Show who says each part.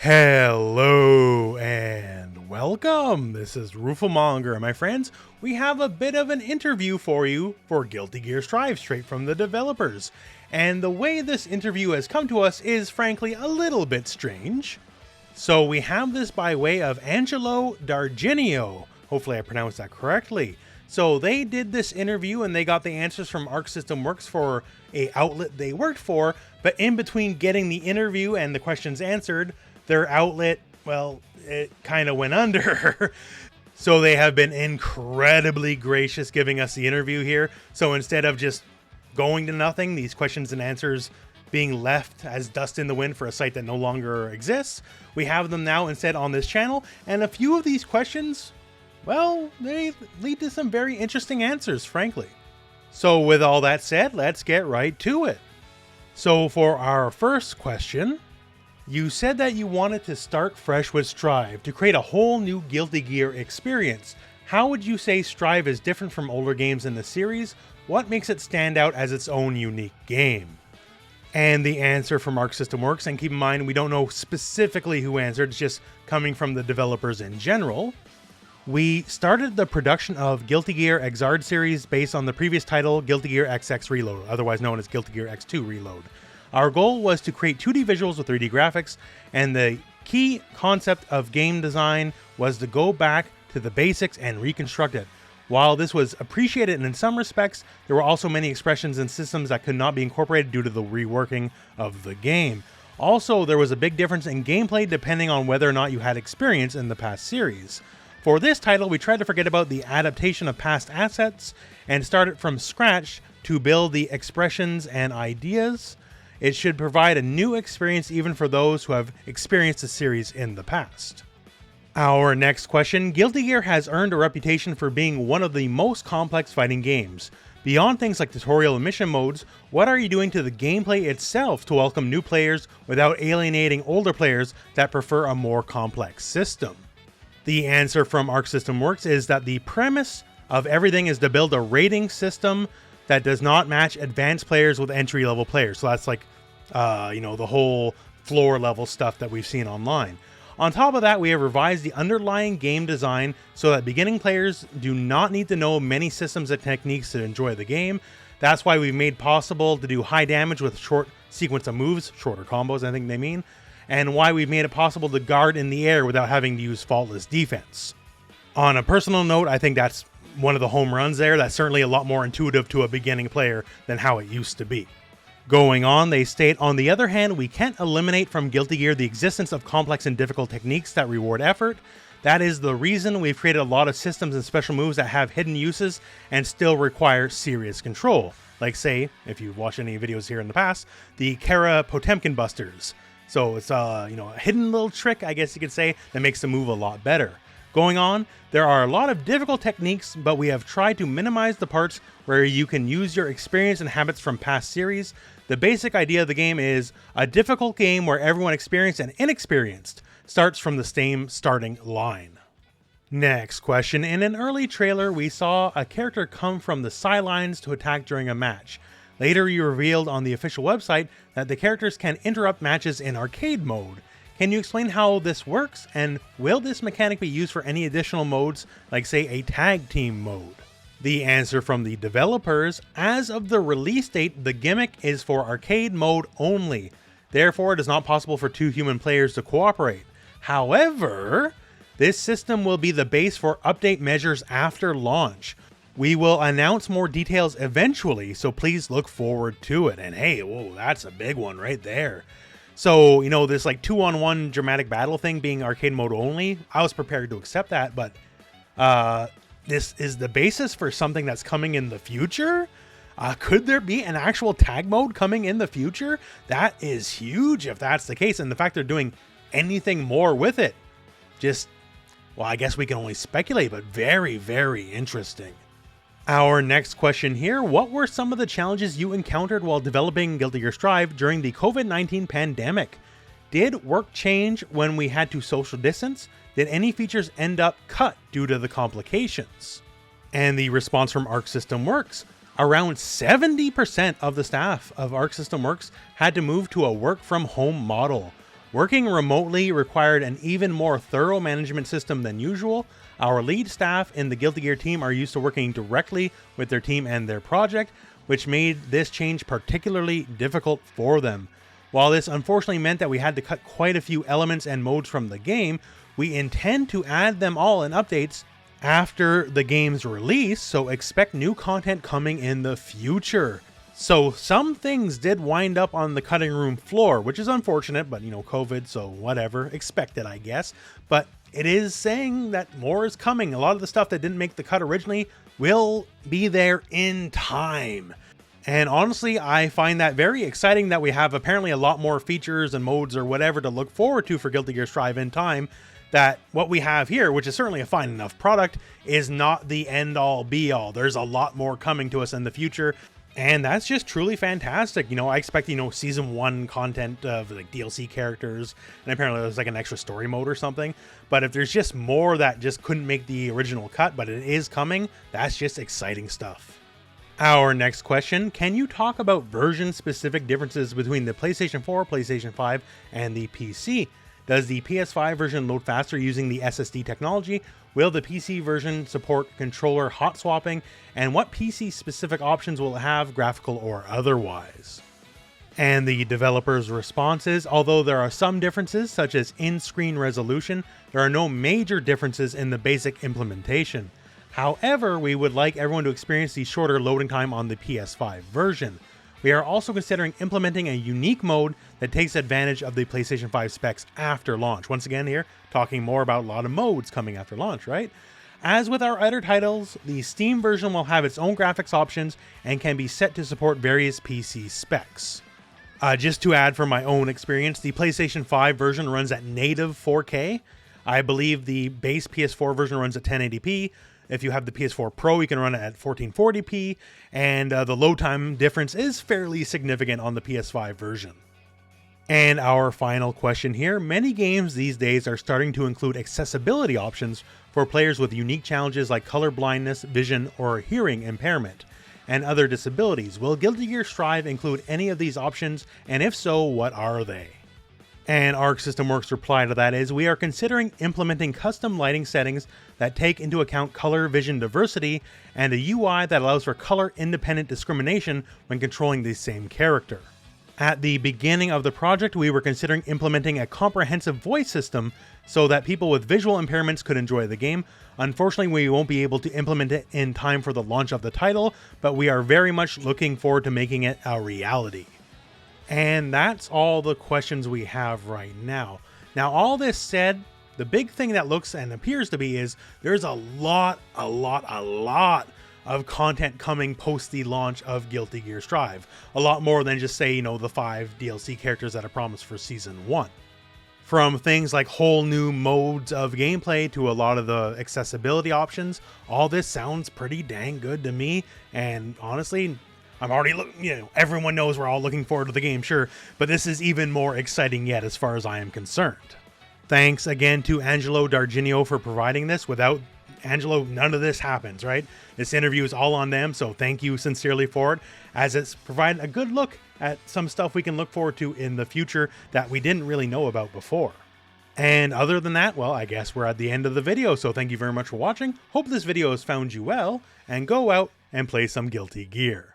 Speaker 1: Hello and welcome. This is Rooflemonger, and my friends, we have a bit of an interview for you for Guilty Gear Strive straight from the developers. And the way this interview has come to us is frankly a little bit strange. So we have this by way of Angelo Dargenio. Hopefully I pronounced that correctly. So they did this interview and they got the answers from Arc System Works for a outlet they worked for, but in between getting the interview and the questions answered, their outlet, well, it kind of went under. So they have been incredibly gracious giving us the interview here. So instead of just going to nothing, these questions and answers being left as dust in the wind for a site that no longer exists, we have them now instead on this channel. And a few of these questions, well, they lead to some very interesting answers, frankly. So with all that said, let's get right to it. So for our first question, you said that you wanted to start fresh with Strive to create a whole new Guilty Gear experience. How would you say Strive is different from older games in the series? What makes it stand out as its own unique game? And the answer from Arc System Works, and keep in mind we don't know specifically who answered, it's just coming from the developers in general. We started the production of Guilty Gear Xrd series based on the previous title, Guilty Gear XX Reload, otherwise known as Guilty Gear X2 Reload. Our goal was to create 2D visuals with 3D graphics, and the key concept of game design was to go back to the basics and reconstruct it. While this was appreciated in some respects, there were also many expressions and systems that could not be incorporated due to the reworking of the game. Also, there was a big difference in gameplay depending on whether or not you had experience in the past series. For this title, we tried to forget about the adaptation of past assets and started from scratch to build the expressions and ideas. It should provide a new experience even for those who have experienced the series in the past. Our next question, Guilty Gear has earned a reputation for being one of the most complex fighting games. Beyond things like tutorial and mission modes, what are you doing to the gameplay itself to welcome new players without alienating older players that prefer a more complex system? The answer from Arc System Works is that the premise of everything is to build a rating system that does not match advanced players with entry-level players. So that's like, the whole floor-level stuff that we've seen online. On top of that, we have revised the underlying game design so that beginning players do not need to know many systems and techniques to enjoy the game. That's why we've made possible to do high damage with short sequence of moves, shorter combos I think they mean, and why we've made it possible to guard in the air without having to use faultless defense. On a personal note, I think that's one of the home runs there. That's certainly a lot more intuitive to a beginning player than how it used to be. Going on, they state, on the other hand, we can't eliminate from Guilty Gear the existence of complex and difficult techniques that reward effort. That is the reason we've created a lot of systems and special moves that have hidden uses and still require serious control. Like say, if you've watched any videos here in the past, the Kara Potemkin Busters. So it's a hidden little trick, I guess you could say, that makes the move a lot better. Going on, there are a lot of difficult techniques, but we have tried to minimize the parts where you can use your experience and habits from past series. The basic idea of the game is a difficult game where everyone experienced and inexperienced starts from the same starting line. Next question. In an early trailer, we saw a character come from the sidelines to attack during a match. Later, you revealed on the official website that the characters can interrupt matches in arcade mode. Can you explain how this works, and will this mechanic be used for any additional modes, like say a tag team mode? The answer from the developers, as of the release date, the gimmick is for arcade mode only. Therefore, it is not possible for two human players to cooperate. However, this system will be the base for update measures after launch. We will announce more details eventually, so please look forward to it. And hey, whoa, that's a big one right there. So, this like 2-on-1 dramatic battle thing being arcade mode only, I was prepared to accept that, but this is the basis for something that's coming in the future? Could there be an actual tag mode coming in the future? That is huge if that's the case, and the fact they're doing anything more with it, well, I guess we can only speculate, but very, very interesting. Our next question here, what were some of the challenges you encountered while developing Guilty Gear Strive during the COVID-19 pandemic? Did work change when we had to social distance? Did any features end up cut due to the complications? And the response from Arc System Works, around 70% of the staff of Arc System Works had to move to a work from home model. Working remotely required an even more thorough management system than usual. Our lead staff in the Guilty Gear team are used to working directly with their team and their project, which made this change particularly difficult for them. While this unfortunately meant that we had to cut quite a few elements and modes from the game, we intend to add them all in updates after the game's release, so expect new content coming in the future. So some things did wind up on the cutting room floor, which is unfortunate, but COVID, so whatever, expected, I guess. But it is saying that more is coming. A lot of the stuff that didn't make the cut originally will be there in time. And honestly, I find that very exciting that we have apparently a lot more features and modes or whatever to look forward to for Guilty Gear Strive in time. That what we have here, which is certainly a fine enough product, is not the end all be all. There's a lot more coming to us in the future. And that's just truly fantastic. I expect, season 1 content of like DLC characters, and apparently there's like an extra story mode or something. But if there's just more that just couldn't make the original cut, but it is coming, that's just exciting stuff. Our next question, can you talk about version-specific differences between the PlayStation 4, PlayStation 5, and the PC? Does the PS5 version load faster using the SSD technology? Will the PC version support controller hot swapping? And what PC-specific options will it have, graphical or otherwise? And the developer's response is, although there are some differences, such as in-screen resolution, there are no major differences in the basic implementation. However, we would like everyone to experience the shorter loading time on the PS5 version. We are also considering implementing a unique mode that takes advantage of the PlayStation 5 specs after launch. Once again here, talking more about a lot of modes coming after launch, right? As with our other titles, the Steam version will have its own graphics options and can be set to support various PC specs. Just to add from my own experience, the PlayStation 5 version runs at native 4K. I believe the base PS4 version runs at 1080p. If you have the PS4 Pro, you can run it at 1440p, and the load time difference is fairly significant on the PS5 version. And our final question here, many games these days are starting to include accessibility options for players with unique challenges like color blindness, vision, or hearing impairment, and other disabilities. Will Guilty Gear Strive include any of these options, and if so, what are they? And Arc System Works' reply to that is, we are considering implementing custom lighting settings that take into account color vision diversity and a UI that allows for color-independent discrimination when controlling the same character. At the beginning of the project, we were considering implementing a comprehensive voice system so that people with visual impairments could enjoy the game. Unfortunately, we won't be able to implement it in time for the launch of the title, but we are very much looking forward to making it a reality. And that's all the questions we have right now. Now, all this said, the big thing that looks and appears to be is there's a lot of content coming post the launch of Guilty Gear Strive. A lot more than just say, the 5 DLC characters that are promised for Season 1. From things like whole new modes of gameplay to a lot of the accessibility options, all this sounds pretty dang good to me, and honestly, I'm already looking, everyone knows we're all looking forward to the game, sure, but this is even more exciting yet as far as I am concerned. Thanks again to Angelo Dargenio for providing this. Without Angelo, none of this happens, right? This interview is all on them, so thank you sincerely for it, as it's provided a good look at some stuff we can look forward to in the future that we didn't really know about before. And other than that, well, I guess we're at the end of the video, so thank you very much for watching. Hope this video has found you well, and go out and play some Guilty Gear.